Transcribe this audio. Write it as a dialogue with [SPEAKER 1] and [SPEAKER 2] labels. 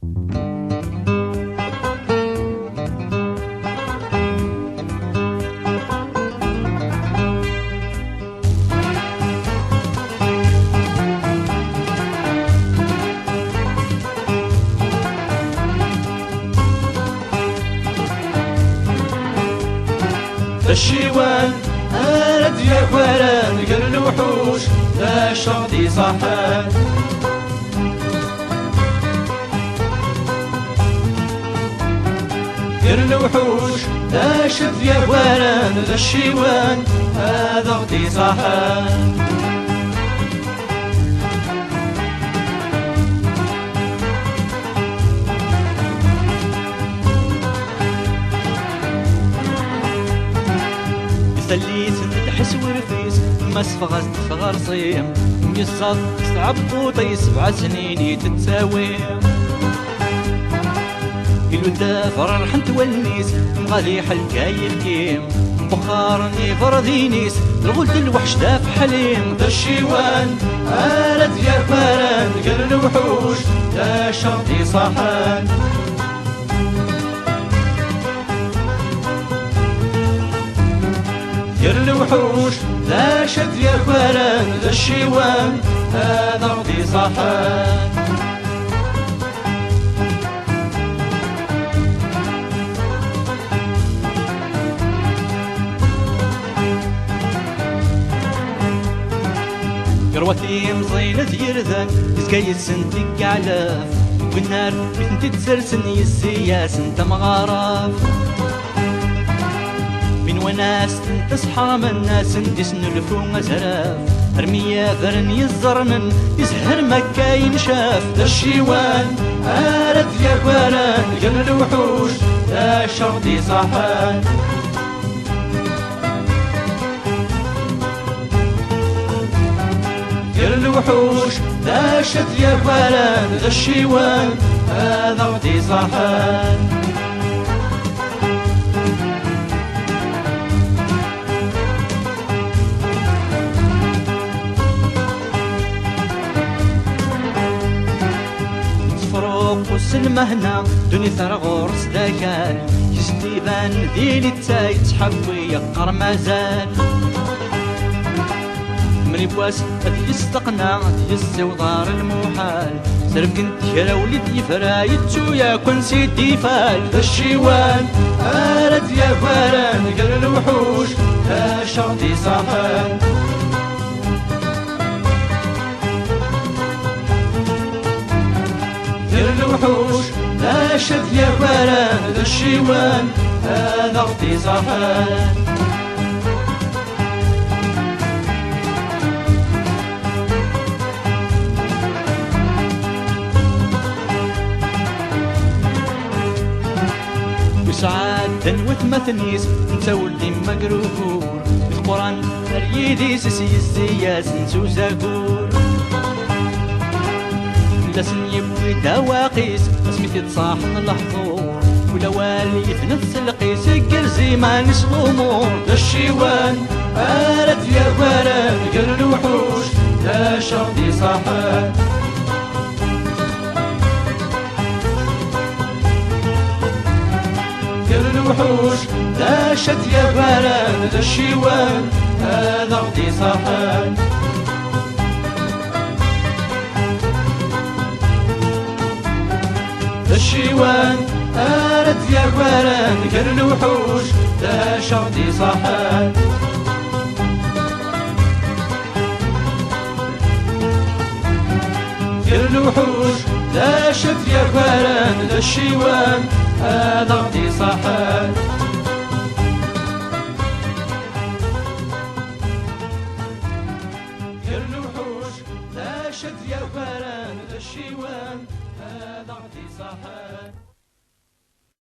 [SPEAKER 1] الشيوان أرد يا كواران قال الوحوش لا شرطي صحان قال الوحوش لا شد يا كواران ذا الشيوان هذا غدي صحان
[SPEAKER 2] سليت نحس ورفيس ما سفغز تفغر صيم يصاد صعب طوطي 7 سنين تتساويم الودا فرر حنت والنيس مغالي حلقاي الكيم بخارني فردينيس الغلد الوحش داف حليم
[SPEAKER 1] ذا الشيوان أرد يا فاران قال الوحوش لا شرطي صحان قال الوحوش لا شد يا فاران ذا الشيوان هذا غدي صحان
[SPEAKER 2] قروتي مزينة يرذن يسكاي السنتك علاف والنار بنتي تسرسن يسياس انت مغارف من وناس تصحى من الناس يسنلفو مزراف ارميا فرن يزرنن يسهر مكا ينشاف
[SPEAKER 1] ذا الشيوان أرد يا كواران قال الوحوش لا شرطي صحان قال الوحوش لا شد يا كواران ذا الشيوان هذا غدي صحان
[SPEAKER 2] والسلمة هنا دوني ثرى غورس داكال يستيبان ديني التاي تحبوي يقر مازال من يبواس هذي يستقنا هذي يستوضار المحال سرب كنت يا ولد يفرا يتشو يا كون سيدي فال
[SPEAKER 1] ذا الشيوان أرد يا فاران قال الوحوش لا شرطي صحان الوحوش لا شد يا فاران ذا الشيوان هذا غدي صحان
[SPEAKER 2] وسعاد دنوت مثنيس انت ولدي مقرور القران ريدي سيسي الزياس نسو زاكور لسن يبوي دواقيس اسمي تصاحن الحضور ولا والي في نفس القيس قرزي ما نسغمور
[SPEAKER 1] ذا الشيوان أرد يا فاران قال الوحوش لا شرطي صحان قال الوحوش لا شد يا فاران ذا الشيوان هذا غدي صحان ذا الشيوان أرد يا فاران قال الوحوش لا شرطي صحان قال الوحوش لا شد يا فاران ذا الشيوان هذا غدي صحان قال الوحوش لا شد يا فاران ذا الشيوان هذا غدي صحان